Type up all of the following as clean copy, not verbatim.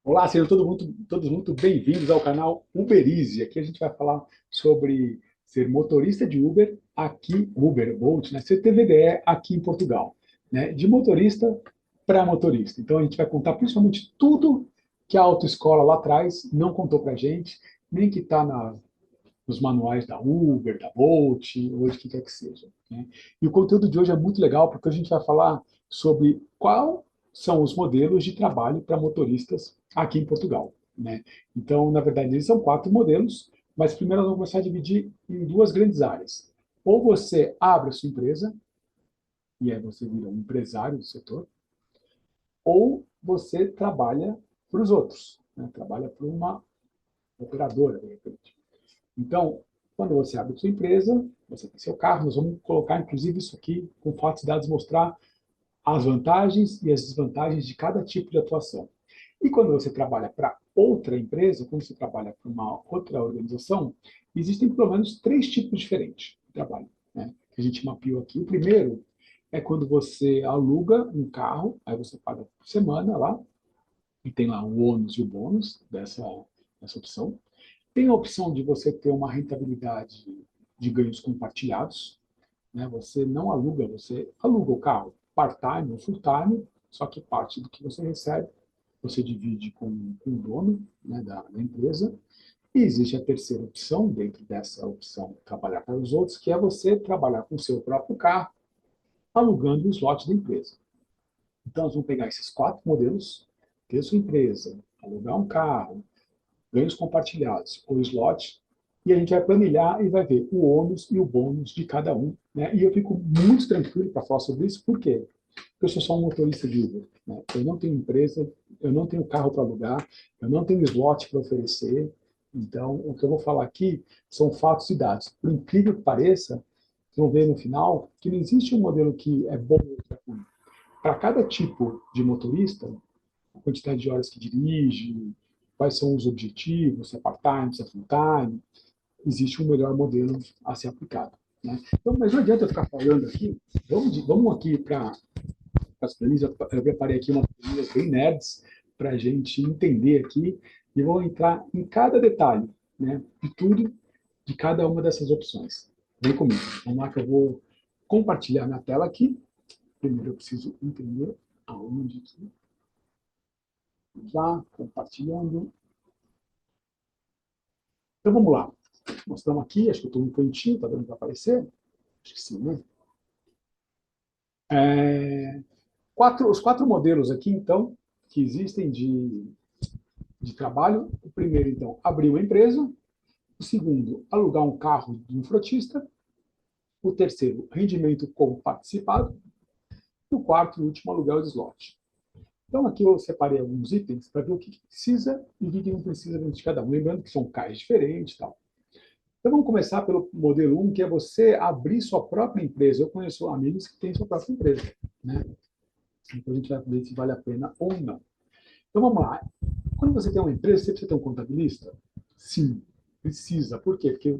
Olá, sejam todos muito bem-vindos ao canal Uberize. Aqui a gente vai falar sobre ser motorista de Uber aqui, Uber, Bolt, né? Ser TVDE aqui em Portugal, né? De motorista para motorista. Então a gente vai contar principalmente tudo que a autoescola lá atrás não contou para a gente, nem que está nos manuais da Uber, da Bolt, ou de quem quer que seja, né? E o conteúdo de hoje é muito legal porque a gente vai falar sobre qual são os modelos de trabalho para motoristas aqui em Portugal, né? Então, na verdade, eles são 4 modelos, mas primeiro nós vamos começar a dividir em 2 grandes áreas. Ou você abre a sua empresa, e aí você vira um empresário do setor, ou você trabalha para os outros, né? Trabalha para uma operadora, de repente. Então, quando você abre sua empresa, você tem seu carro, nós vamos colocar, inclusive, isso aqui com fatos e dados, mostrar as vantagens e as desvantagens de cada tipo de atuação. E quando você trabalha para outra empresa, quando você trabalha para uma outra organização, existem pelo menos 3 tipos diferentes de trabalho, né, que a gente mapeou aqui. O primeiro é quando você aluga um carro, aí você paga por semana lá, e tem lá o ônus e o bônus dessa opção. Tem a opção de você ter uma rentabilidade de ganhos compartilhados, né? Você não aluga, você aluga o carro part-time ou full-time, só que parte do que você recebe você divide com o dono, né, da empresa. E existe a terceira opção, dentro dessa opção trabalhar para os outros, que é você trabalhar com o seu próprio carro, alugando os lotes da empresa. Então, nós vamos pegar esses 4 modelos, ter sua empresa, alugar um carro, ganhos compartilhados ou slot, e a gente vai planilhar e vai ver o ônus e o bônus de cada um, né? E eu fico muito tranquilo para falar sobre isso, por quê? Porque eu sou só um motorista de Uber, né? Eu não tenho empresa, eu não tenho carro para alugar, eu não tenho slot para oferecer. Então, o que eu vou falar aqui são fatos e dados. Por incrível que pareça, vocês vão ver no final que não existe um modelo que é bom ou que é ruim. Para cada tipo de motorista, a quantidade de horas que dirige, quais são os objetivos, se é part-time, se é full-time, existe um melhor modelo a ser aplicado, né? Então, mas não adianta eu ficar falando aqui, vamos aqui para as planilhas, eu preparei aqui umas planilhas bem nerds para a gente entender aqui e vou entrar em cada detalhe, né, de tudo, de cada uma dessas opções. Vem comigo, vamos lá que eu vou compartilhar na tela aqui. Primeiro eu preciso entender aonde aqui. Já compartilhando. Então vamos lá. Nós estamos aqui, acho que eu estou no cantinho, está dando para aparecer? Acho que sim, né? Os 4 modelos aqui, então, que existem de trabalho. O primeiro, então, abrir uma empresa. O segundo, alugar um carro de um frotista. O terceiro, rendimento como participado. E o quarto e último, aluguel de slot. Então, aqui eu separei alguns itens para ver o que precisa e o que não precisa de cada um. Lembrando que são cais diferentes e tal. Então, vamos começar pelo modelo 1, que é você abrir sua própria empresa. Eu conheço amigos que têm sua própria empresa, né? Então, a gente vai ver se vale a pena ou não. Então, vamos lá. Quando você tem uma empresa, você precisa ter um contabilista? Sim, precisa. Por quê? Porque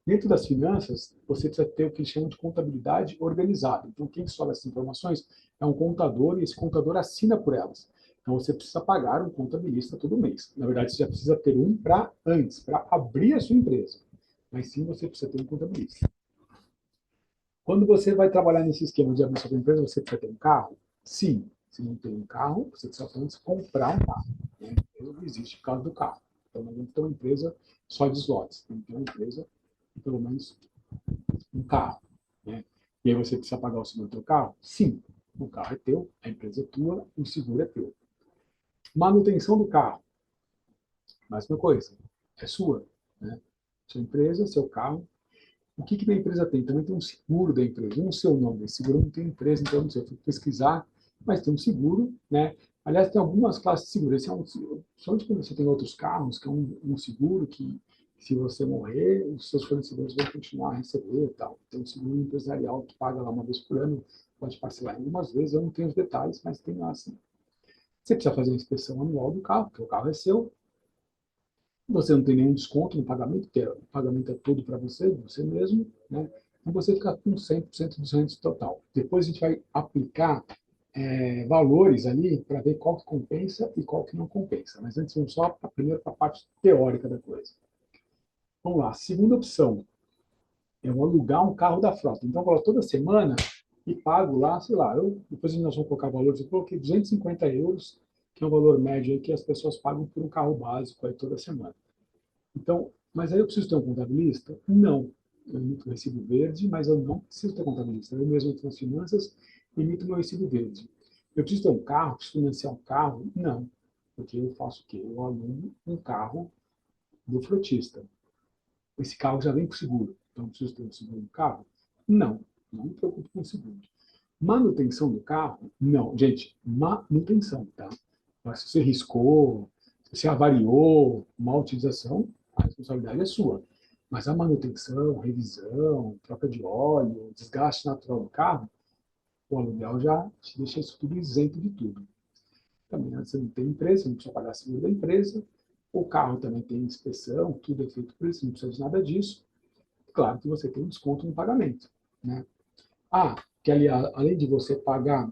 dentro das finanças, você precisa ter o que eles chamam de contabilidade organizada. Então, quem sobe essas informações é um contador e esse contador assina por elas. Então, você precisa pagar um contabilista todo mês. Na verdade, você já precisa ter um para antes, para abrir a sua empresa. Mas sim, você precisa ter um contabilista. Quando você vai trabalhar nesse esquema de abrir sua empresa, você precisa ter um carro? Sim. Se não tem um carro, você precisa antes comprar um carro, né? Não existe por causa do carro. Então, não tem uma empresa só de slots. Tem que ter uma empresa com pelo menos um carro, né? E aí você precisa pagar o seguro do teu carro? Sim. O carro é teu, a empresa é tua, o seguro é teu. Manutenção do carro, mesma coisa, é sua, né? Sua empresa, seu carro. O que que a empresa tem? Também tem um seguro da empresa. Não sei o nome desse seguro, não tem empresa, então não sei, eu fui pesquisar, mas tem um seguro, né? Aliás, tem algumas classes de seguro. Esse é um, somente quando você tem outros carros, que é um seguro que, se você morrer, os seus fornecedores vão continuar a receber e tal. Tem um seguro empresarial que paga lá uma vez por ano, pode parcelar em algumas vezes, eu não tenho os detalhes, mas tem lá assim. Você precisa fazer a inspeção anual do carro, porque o carro é seu, você não tem nenhum desconto no pagamento, porque o pagamento é todo para você, você mesmo, né? e você fica com 100% dos rendimentos total. Depois a gente vai aplicar valores ali para ver qual que compensa e qual que não compensa. Mas antes vamos só primeiro para a parte teórica da coisa. Vamos lá, segunda opção, eu vou alugar um carro da frota. Então, eu vou lá toda semana e pago lá, sei lá, depois nós vamos colocar valores, eu coloquei 250 euros, que é o valor médio aí que as pessoas pagam por um carro básico aí toda semana. Então, mas aí eu preciso ter um contabilista? Não. Eu emito o recibo verde, mas eu não preciso ter contabilista. Eu mesmo entro nas finanças e emito meu recibo verde. Eu preciso ter um carro, preciso financiar um carro? Não. Porque eu faço o quê? Eu alugo um carro do frotista. Esse carro já vem com seguro. Então, eu preciso ter um seguro no carro? Não. Não me preocupo com o seguro. Manutenção do carro? Não. Gente, manutenção, tá? Mas se você riscou, se você avariou, má utilização, a responsabilidade é sua. Mas a manutenção, revisão, troca de óleo, desgaste natural do carro, o aluguel já te deixa isso tudo isento de tudo. Também você não tem empresa, não precisa pagar seguro da empresa. O carro também tem inspeção, tudo é feito por isso, não precisa de nada disso. Claro que você tem um desconto no pagamento, né? Que ali, além de você pagar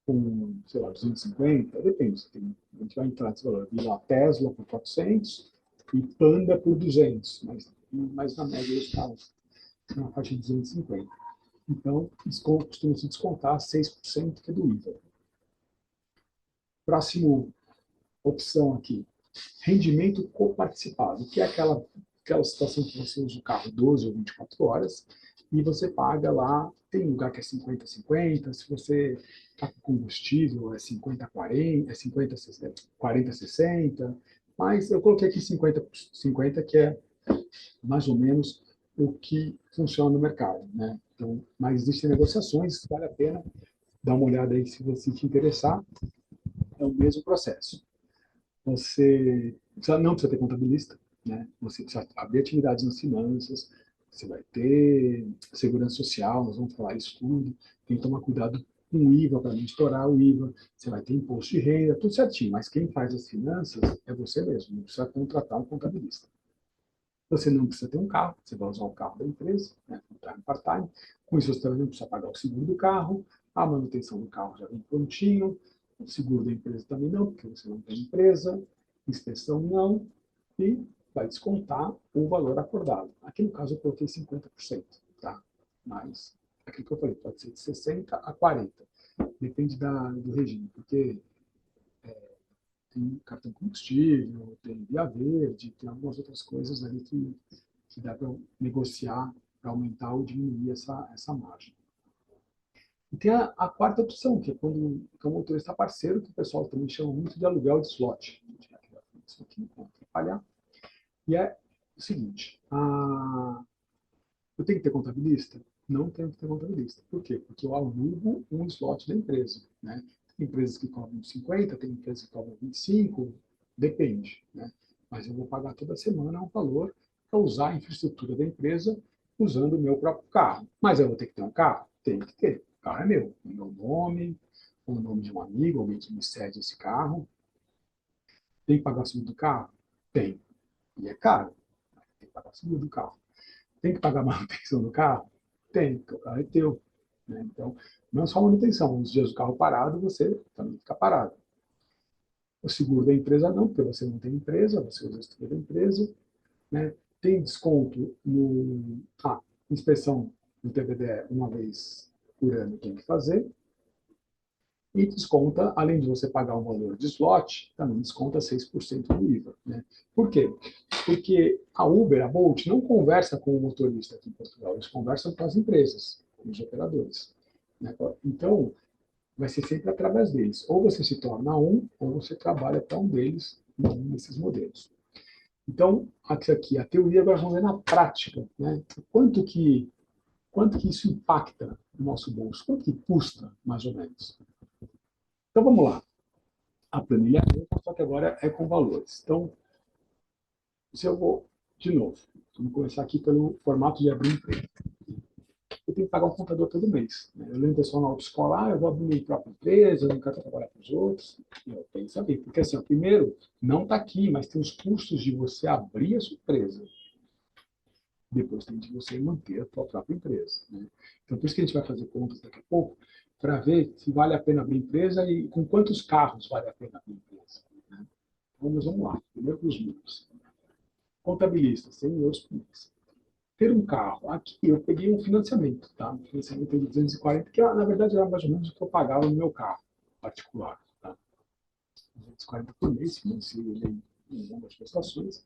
com, sei lá, 250, depende, a gente vai entrar nesse valor. Vi lá Tesla por 400 e Panda por 200, mas na média eles estavam na faixa de 250. Então, costuma se descontar 6% que é do IVA. Próximo opção aqui, rendimento coparticipado, que é aquela situação que você usa o carro 12 ou 24 horas e você paga lá, tem lugar que é 50-50, se você está com combustível é 50-40, é 40-60, mas eu coloquei aqui 50-50, que é mais ou menos o que funciona no mercado, né? Então, mas existem negociações, vale a pena dar uma olhada aí se você te interessar, é o mesmo processo. Você não precisa ter contabilista, né? Você precisa abrir atividades nas finanças, você vai ter segurança social, nós vamos falar isso tudo, tem que tomar cuidado com o IVA para não estourar o IVA, você vai ter imposto de renda, tudo certinho, mas quem faz as finanças é você mesmo, não precisa contratar um contabilista. Você não precisa ter um carro, você vai usar o carro da empresa, né, full-time, part-time. Com isso, você também não precisa pagar o seguro do carro, a manutenção do carro já vem prontinho, o seguro da empresa também não, porque você não tem empresa, inspeção não, e vai descontar o valor acordado. Aqui no caso eu coloquei 50%, tá? Mas aquilo que eu falei, pode ser de 60% a 40%, depende do regime, porque tem cartão combustível, tem via verde, tem algumas outras coisas ali que dá para negociar para aumentar ou diminuir essa margem. E tem a quarta opção, que é quando é um motorista parceiro, que o pessoal também chama muito de aluguel de slot. Vou tirar isso aqui para não atrapalhar. E é o seguinte, eu tenho que ter contabilista? Não tenho que ter contabilista. Por quê? Porque eu alugo um slot da empresa, né? Tem empresas que cobram 50, tem empresas que cobram 25, depende, né? Mas eu vou pagar toda semana um valor para usar a infraestrutura da empresa usando o meu próprio carro. Mas eu vou ter que ter um carro? Tenho que ter. O carro é meu. O meu nome, o nome de um amigo, alguém que me cede esse carro. Tem que pagar o seguro do carro? Tem. E é caro. Tem que pagar o seguro do carro. Tem que pagar a manutenção do carro? Tem, porque o carro é teu. Né? Então, não é só manutenção. Uns dias o carro parado, você também fica parado. O seguro da empresa não, porque você não tem empresa, você usa o seguro da empresa. Né? Tem desconto no... inspeção no TVDE uma vez por ano tem que fazer. E desconta, além de você pagar um valor de slot, também desconta 6% do IVA. Né? Por quê? Porque a Uber, a Bolt, não conversa com o motorista aqui em Portugal, eles conversam com as empresas, com os operadores. Né? Então, vai ser sempre através deles. Ou você se torna um, ou você trabalha para um deles, um desses modelos. Então, aqui a teoria, agora vamos ver na prática. Né? Quanto que isso impacta no nosso bolso? Quanto que custa, mais ou menos? Então, vamos lá. A planilha só que agora é com valores. Então, se eu vou, de novo, vamos começar aqui pelo formato de abrir empresa. Eu tenho que pagar um contador todo mês. Né? Eu lembro pessoal na autoescola, eu vou abrir minha própria empresa, eu não quero trabalhar para os outros. Eu tenho que saber, porque assim, ó, primeiro, não está aqui, mas tem os custos de você abrir a sua empresa. depois tem de você manter a sua própria empresa, né? Então, por isso que a gente vai fazer contas daqui a pouco, para ver se vale a pena abrir empresa e com quantos carros vale a pena abrir empresa, né? Então, nós vamos lá. Primeiro para os números. Contabilista, 100 euros por mês. Ter um carro. Aqui eu peguei um financiamento, tá? Um financiamento de 240, que na verdade era mais ou menos o que eu pagava no meu carro particular, tá? 240 por mês, financiei ele em algumas prestações.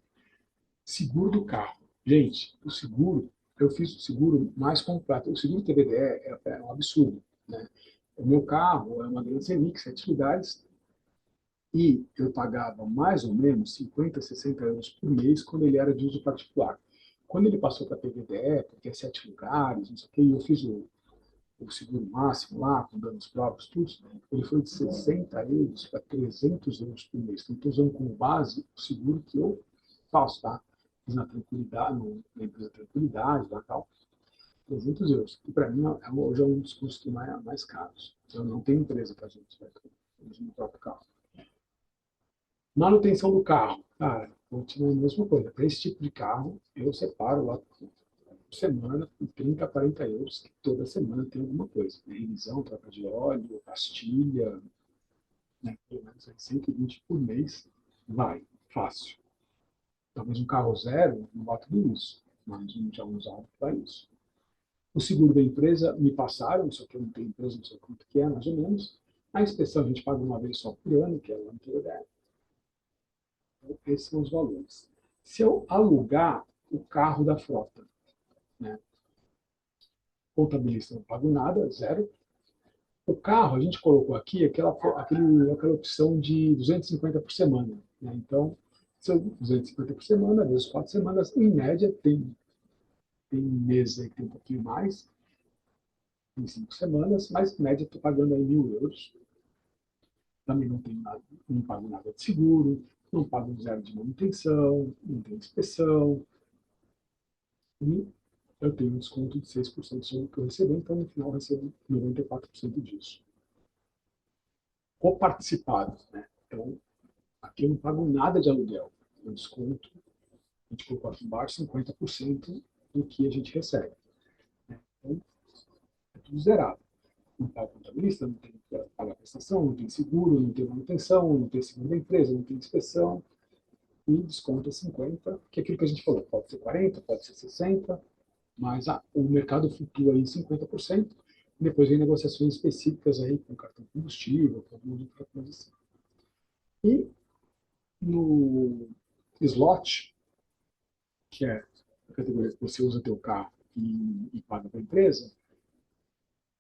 Seguro do carro. Gente, o seguro, eu fiz o seguro mais completo. O seguro TVDE é um absurdo, né? O meu carro é uma Grand Scenic, 7 lugares, e eu pagava mais ou menos 50, 60 euros por mês quando ele era de uso particular. Quando ele passou para TVDE, porque é 7 lugares, não sei o quê, e eu fiz o seguro máximo lá, com danos próprios, tudo, né? Ele foi de 60 euros para 300 euros por mês. Então, estou usando como base o seguro que eu faço, tá? Fiz na Tranquilidade, na empresa Tranquilidade, lá tal, 300 euros. E para mim, hoje é um dos custos mais caros. Eu não tenho empresa para a gente, né? Eu uso meu próprio carro. Manutenção do carro. Cara, continua a mesma coisa. Para esse tipo de carro, eu separo lá por semana, 30 a 40 euros, que toda semana tem alguma coisa. Revisão, troca de óleo, pastilha, né? Pelo menos 120 por mês, vai, fácil. Talvez um carro zero não vá tudo isso, mas um já usado vai isso. O seguro da empresa me passaram, só que eu não tenho empresa, não sei quanto que é, mais ou menos. A inspeção a gente paga uma vez só por ano, que é o ano que eu der. Então, esses são os valores. Se eu alugar o carro da frota, né? Contabilista não pago nada, zero. O carro, a gente colocou aqui aquela opção de 250 por semana, né? Então, são 250 por semana, vezes 4 semanas, em média, tem meses aí que tem um pouquinho mais, em 5 semanas, mas em média estou pagando aí 1.000 euros. Também não tenho nada, não pago nada de seguro, não pago zero de manutenção, não tenho inspeção, e eu tenho um desconto de 6% sobre o que eu recebi, então no final eu recebo 94% disso. Coparticipados, né? Então, aqui eu não pago nada de aluguel. Eu desconto, a gente colocou aqui embaixo 50% do que a gente recebe, né? Então, é tudo zerado. Não pago contabilista, não tem que pagar prestação, não tem seguro, não tem manutenção, não tem seguro da empresa, não tem inspeção, e desconta 50%, que é aquilo que a gente falou, pode ser 40%, pode ser 60%, mas o mercado flutua em 50%, e depois vem negociações específicas aí com cartão combustível, com alguma outra coisa assim. E no slot, que é a categoria que você usa teu carro e paga para a empresa,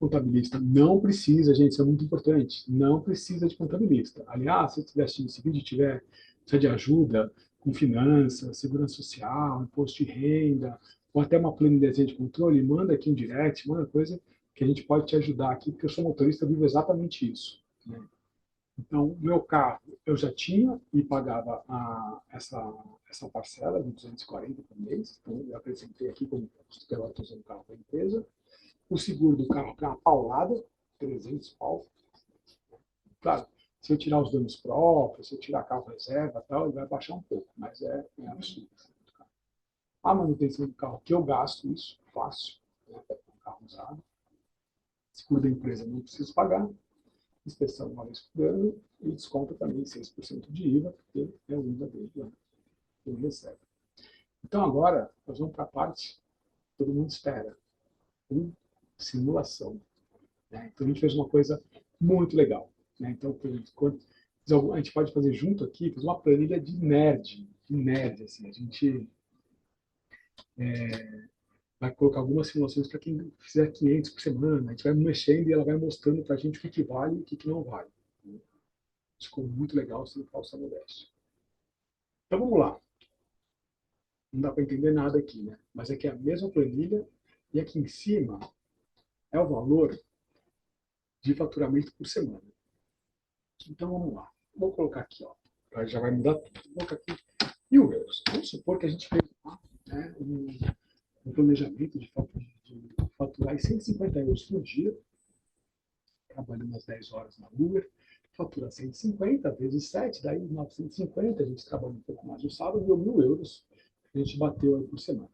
contabilista não precisa, gente, isso é muito importante, não precisa de contabilista. Aliás, se você estiver assistindo esse vídeo e tiver precisa de ajuda com finanças, segurança social, imposto de renda, ou até uma planilhazinha de controle, manda aqui um direct, manda coisa que a gente pode te ajudar aqui, porque eu sou motorista, vivo exatamente isso, né? Então, meu carro eu já tinha e pagava essa parcela de 240 por mês, então eu acrescentei aqui como custo que agora estou usando o carro para a empresa. O seguro do carro é uma paulada, 300 pau. Claro, se eu tirar os danos próprios, se eu tirar carro reserva e tal, ele vai baixar um pouco, mas é absurdo. A manutenção do carro, que eu gasto isso, fácil, né, um carro usado. Seguro da empresa não preciso pagar. Inspeção uma vez por ano e desconta também 6% de IVA, porque é o IVA dele, né, que ele recebe. Então agora nós vamos para a parte que todo mundo espera, simulação, né? Então a gente fez uma coisa muito legal, né? Então a gente pode fazer junto aqui, fazer uma planilha de nerd, assim. A gente vai colocar algumas simulações para quem fizer 500 por semana, a gente vai mexendo e ela vai mostrando para a gente o que vale e o que não vale. Ficou muito legal sem falsa modéstia. Então vamos lá. Não dá para entender nada aqui, né? Mas aqui é a mesma planilha e aqui em cima é o valor de faturamento por semana. Então vamos lá. Vou colocar aqui, ó. Já vai mudar tudo. Vou colocar aqui 1.000 euros. Vamos supor que a gente fez, né, um planejamento de faturar 150 euros por dia, trabalhando as 10 horas na Uber, fatura 150 vezes 7, daí 950, a gente trabalha um pouco mais no sábado, deu 1.000 euros, a gente bateu aí por semana.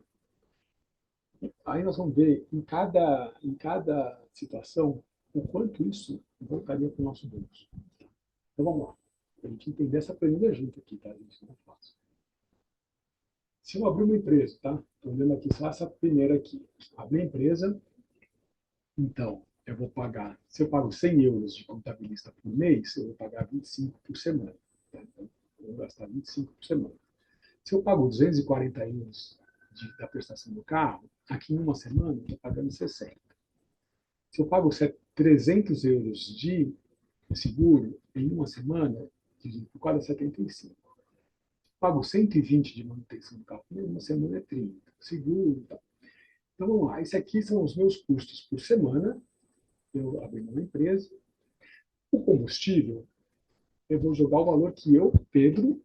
Aí nós vamos ver em cada situação o quanto isso voltaria para o nosso bolso. Então vamos lá. Para a gente entender essa planilha junto aqui, tá, gente? Não é fácil. Se eu abrir uma empresa, tá? Estou vendo aqui só essa primeira aqui. Abrir a empresa, então eu vou pagar, se eu pago 100 euros de contabilista por mês, eu vou pagar 25 por semana. Tá? Então, eu vou gastar 25 por semana. Se eu pago 240 euros da prestação do carro, aqui em uma semana eu estou pagando 60. Se eu pago 300 euros de seguro em uma semana, por quase 75. Pago 120 de manutenção do carro, em uma semana é 30. Seguro e tal. Então vamos lá, esses aqui são os meus custos por semana, eu abri uma empresa. O combustível, eu vou jogar o valor que eu, Pedro,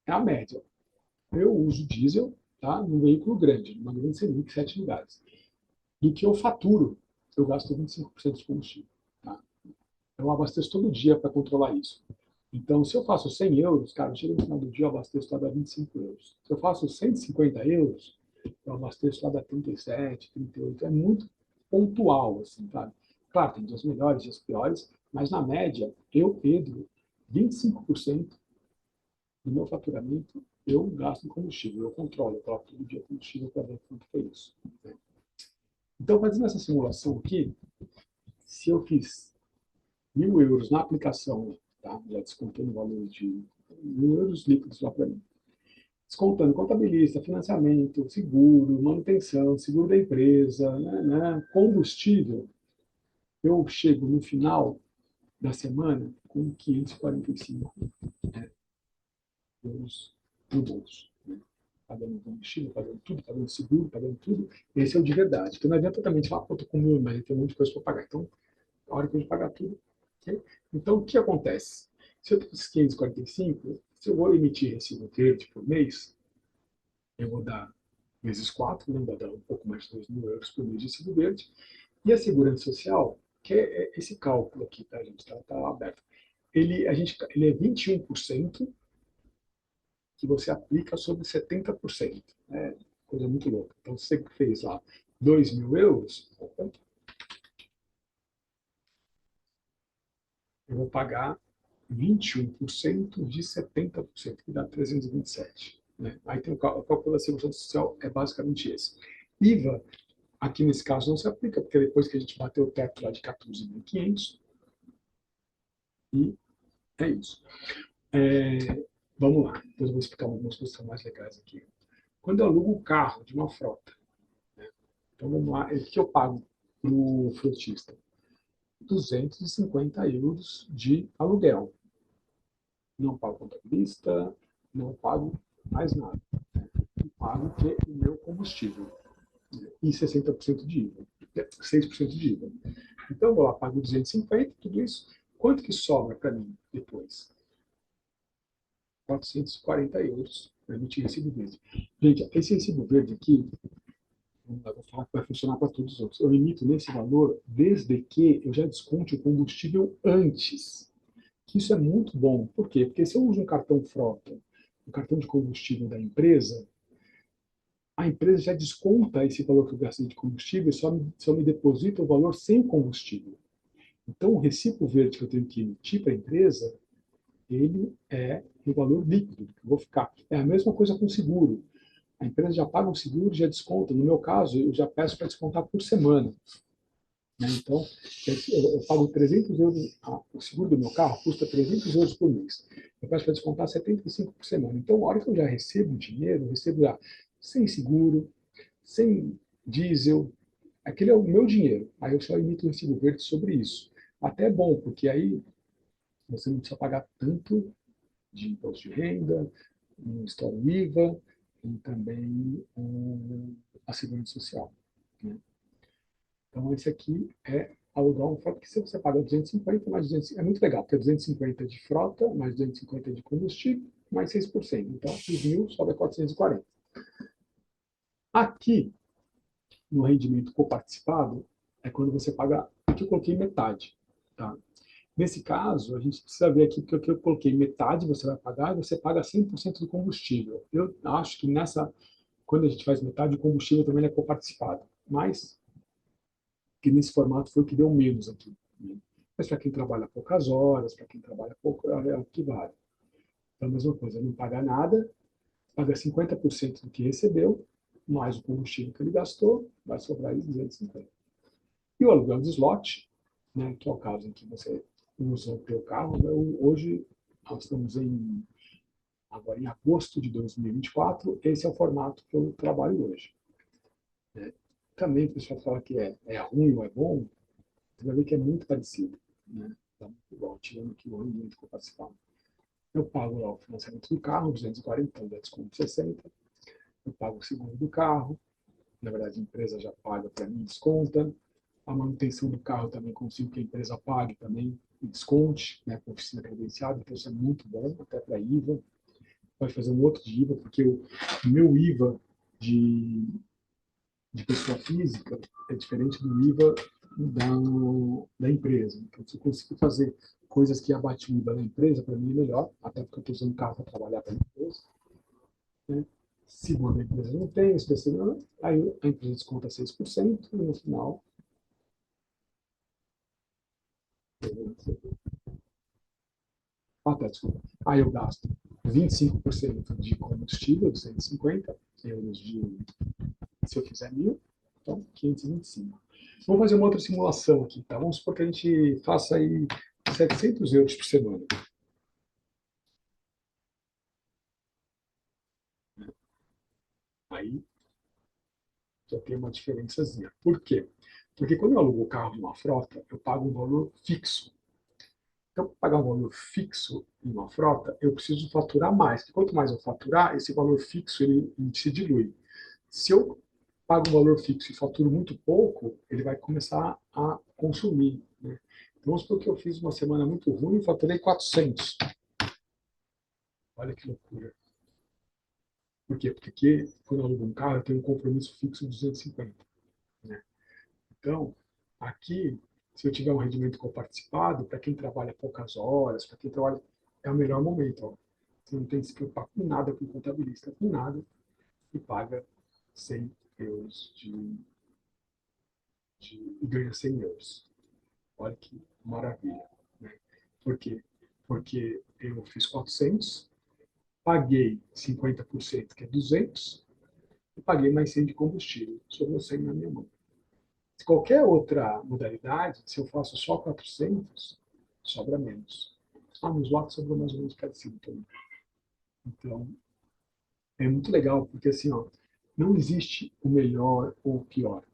é a média. Eu uso diesel, tá? Num veículo grande, numa grande Semic, 7 lugares. Do que eu faturo, eu gasto 25% de combustível. Tá? Eu abasteço todo dia para controlar isso. Então, se eu faço 100 euros, cara, chega no final do dia, eu abasteço lá da 25 euros. Se eu faço 150 euros, eu abasteço lá da 37, 38. É muito pontual, assim, sabe? Claro, tem dias melhores, dias piores, mas na média, eu, Pedro, 25% do meu faturamento eu gasto em combustível, eu controlo, eu coloco todo dia combustível para ver quanto foi isso. Né? Então, fazendo essa simulação aqui, se eu fiz 1.000 euros na aplicação, tá? Já descontando o valor de 1.000 euros líquidos lá para mim. Descontando contabilista, financiamento, seguro, manutenção, seguro da empresa, né, combustível, eu chego no final da semana com 545 euros no bolso. Né? Pagando combustível, pagando tudo, pagando seguro, pagando tudo. Esse é o de verdade. Então não adianta também falar, pô, tô com 1.000, mas tem um monte de coisa para pagar. Então, a hora que eu pagar tudo. Okay? Então, o que acontece? Se eu tenho esses 545, se eu vou emitir recibo verde por mês, eu vou dar vezes 4, né? Vou dar um pouco mais de 2.000 euros por mês de recibo verde. E a segurança social, que é esse cálculo aqui, tá, gente? Tá aberto. Ele é 21% que você aplica sobre 70%. Né? Coisa muito louca. Então, se você fez lá 2.000 euros, eu vou pagar 21% de 70%, que dá 327. Né? Aí tem o cálculo da segurança social, é basicamente esse. IVA, aqui nesse caso não se aplica, porque depois que a gente bateu o teto lá de 14.500, e é isso. É, vamos lá, depois eu vou explicar algumas coisas que são mais legais aqui. Quando eu alugo um carro de uma frota, né? Então vamos lá, o que eu pago para o frotista? 250 euros de aluguel. Não pago contabilista, não pago mais nada. Pago que o meu combustível e 60% de IVA, 6% de IVA. Então, eu vou lá, pago 250, tudo isso. Quanto que sobra para mim depois? 440 euros para emitir recibo verde. Gente, esse recibo verde aqui, eu vou falar que vai funcionar para todos os outros. Eu emito nesse valor desde que eu já desconte o combustível antes. Isso é muito bom. Por quê? Porque se eu uso um cartão frota, um cartão de combustível da empresa, a empresa já desconta esse valor que eu gastei de combustível e só me deposita o valor sem o combustível. Então, o recibo verde que eu tenho que emitir para a empresa, ele é o valor líquido que eu vou ficar. É a mesma coisa com o seguro. A empresa já paga o seguro e já desconta. No meu caso, eu já peço para descontar por semana. Né? Então, eu pago 300 euros, o seguro do meu carro custa 300 euros por mês. Eu peço para descontar 75 por semana. Então, a hora que eu já recebo o dinheiro, eu recebo já sem seguro, sem diesel, aquele é o meu dinheiro. Aí eu só emito um recibo verde sobre isso. Até é bom, porque aí você não precisa pagar tanto de imposto de renda, um estouro IVA e também a segurança social. Né? Então, esse aqui é alugar um frota que se você paga 250 mais 250, é muito legal, porque é 250 de frota, mais 250 de combustível, mais 6%. Então, os 1.000 sobe a 440. Aqui, no rendimento coparticipado, é quando você paga, aqui eu coloquei metade. Tá? Nesse caso, a gente precisa ver aqui, porque eu coloquei metade você vai pagar e você paga 100% do combustível. Eu acho que quando a gente faz metade, o combustível também é coparticipado. Mas, que nesse formato foi o que deu menos aqui, né? Mas para quem trabalha poucas horas, para quem trabalha pouco, é o que vale. Então, a mesma coisa, não paga nada, paga 50% do que recebeu, mais o combustível que ele gastou, vai sobrar aí 250. E o aluguel de slot, né, que é o caso em que você usa o teu carro, né, hoje nós estamos agora em agosto de 2024, esse é o formato que eu trabalho hoje, né? Também o pessoal fala que é ruim ou é bom, você vai ver que é muito parecido, né? Então, igual, tirando aqui o rendimento que eu participava. Eu pago lá o financiamento do carro, 240, então dá desconto 60. Eu pago o seguro do carro, na verdade a empresa já paga para mim, desconta. A manutenção do carro também consigo que a empresa pague também e desconte, né, com oficina credenciada, então isso é muito bom, até para IVA. Pode fazer um outro de IVA, porque o meu IVA de, de pessoa física é diferente do IVA da empresa. Então, se eu consigo fazer coisas que abatem o IVA da empresa, para mim é melhor, até porque eu estou usando carro para trabalhar para a empresa, né? Seguro da empresa não tem, SPC não, aí a empresa desconta 6% e no final, até desculpa, aí eu gasto 25% de combustível, 250 euros se eu fizer 1.000, então 525. Vamos fazer uma outra simulação aqui, tá? Vamos supor que a gente faça aí 700 euros por semana. Aí já tem uma diferençazinha. Por quê? Porque quando eu alugo o carro de uma frota, eu pago um valor fixo. Então, para pagar um valor fixo em uma frota, eu preciso faturar mais. Porque quanto mais eu faturar, esse valor fixo ele se dilui. Se eu pago um valor fixo e faturo muito pouco, ele vai começar a consumir, né? Então, vamos supor que eu fiz uma semana muito ruim e faturei 400. Olha que loucura. Por quê? Porque aqui, quando eu alugo um carro, eu tenho um compromisso fixo de 250, né? Então, aqui, se eu tiver um rendimento coparticipado, para quem trabalha poucas horas, para quem trabalha, é o melhor momento. Ó. Você não tem que se preocupar com nada com o contabilista, com nada, e paga 100 euros e ganha 100 euros. Olha que maravilha, né? Por quê? Porque eu fiz 400, paguei 50%, que é 200, e paguei mais 100 de combustível. Sobrou 100 na minha mão. Se qualquer outra modalidade, se eu faço só 400, sobra menos. Nos lotes sobrou mais ou menos parecido também. Então, é muito legal, porque assim, ó, não existe o melhor ou o pior,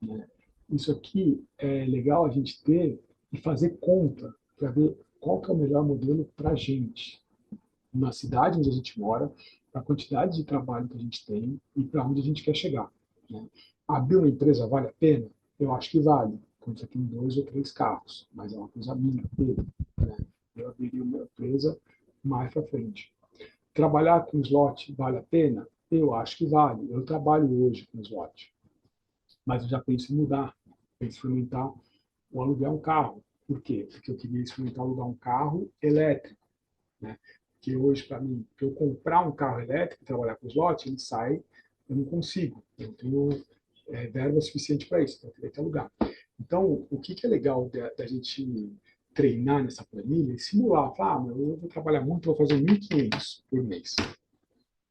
né? Isso aqui é legal a gente ter e fazer conta para ver qual que é o melhor modelo para a gente, na cidade onde a gente mora, para a quantidade de trabalho que a gente tem e para onde a gente quer chegar, né? Abrir uma empresa vale a pena? Eu acho que vale, quando você tem 2 ou 3 carros, mas é uma coisa minha, né? Eu abriria uma empresa mais para frente. Trabalhar com slot vale a pena? Eu acho que vale. Eu trabalho hoje com slot, mas eu já penso em mudar, penso em experimentar o alugar um carro. Por quê? Porque eu queria experimentar alugar um carro elétrico, né? Que hoje, para mim, para eu comprar um carro elétrico e trabalhar com slot, ele sai, eu não consigo, eu não tenho verba suficiente para isso, então eu teria que alugar. Então, o que é legal da gente treinar nessa planilha e simular, falar, eu vou trabalhar muito, vou fazer 1.500 por mês,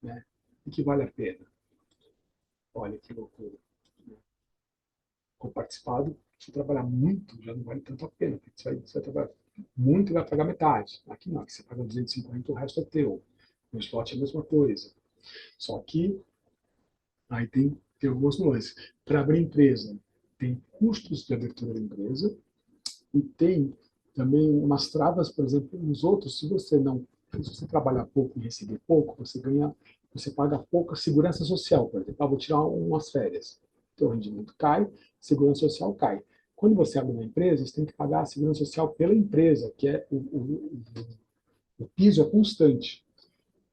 né? O que vale a pena? Olha que loucura. Com participado, se trabalhar muito, já não vale tanto a pena, porque você vai trabalhar muito e vai pagar metade. Aqui não, aqui você paga 250, o resto é teu. No slot é a mesma coisa. Só que aí tem algumas nuances. Para abrir empresa, tem custos de abertura da empresa e tem também umas travas, por exemplo, nos outros, se você trabalhar pouco e receber pouco, você paga pouca segurança social, por exemplo, vou tirar umas férias, teu rendimento cai, segurança social cai. Quando você abre uma empresa, você tem que pagar a segurança social pela empresa, que é o piso é constante.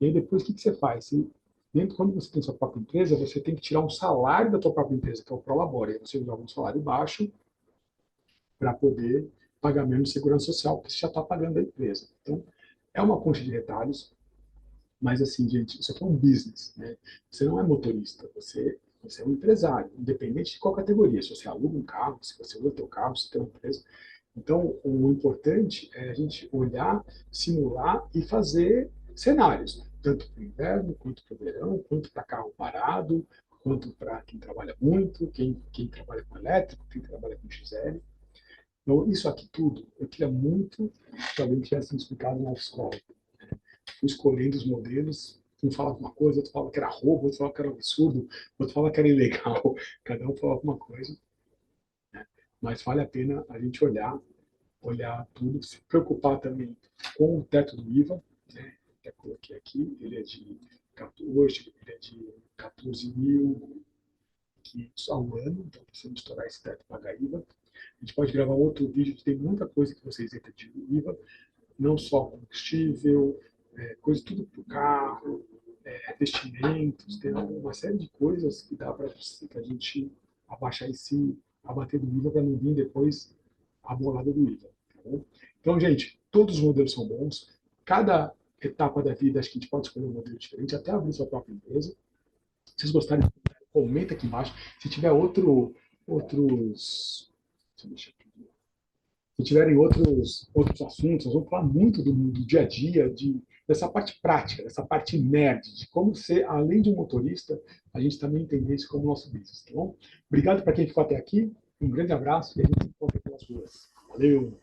E aí depois o que você faz? Quando você tem sua própria empresa, você tem que tirar um salário da sua própria empresa, que é o Prolabore. Aí você joga um salário baixo para poder pagar menos segurança social, porque você já está pagando a empresa. Então, é uma conta de retalhos. Mas assim, gente, isso aqui é um business, né? Você não é motorista, você é um empresário, independente de qual categoria. Se você aluga um carro, se você usa teu carro, se tem uma empresa. Então, o importante é a gente olhar, simular e fazer cenários, tanto para o inverno, quanto para o verão, quanto para carro parado, quanto para quem trabalha muito, quem trabalha com elétrico, quem trabalha com XL. Então, isso aqui tudo, eu queria muito que alguém tivesse me explicado na escola. Fui escolhendo os modelos, um falava uma coisa, outro falava que era roubo, outro falava que era um absurdo, outro falava que era ilegal, cada um falava uma coisa, né? Mas vale a pena a gente olhar tudo, se preocupar também com o teto do IVA, né? Que eu coloquei aqui, ele é de 14, ele é de 14.500 ao ano, então precisamos estourar esse teto para pagar IVA. A gente pode gravar outro vídeo que tem muita coisa que vocês isenta de IVA, não só combustível, coisa tudo para o carro, investimentos, tem uma série de coisas que dá para a gente abaixar abater do IVA para não vir depois a bolada do IVA. Tá bom? Então, gente, todos os modelos são bons. Cada etapa da vida, acho que a gente pode escolher um modelo diferente, até abrir sua própria empresa. Se vocês gostarem, comenta aqui embaixo. Se tiver outros. Deixa eu se tiverem outros assuntos, nós vamos falar muito do dia a dia, dessa parte prática, dessa parte nerd, de como ser, além de um motorista, a gente também entender isso como nosso business, tá bom? Obrigado para quem ficou até aqui, um grande abraço e a gente se encontra pelas ruas. Valeu!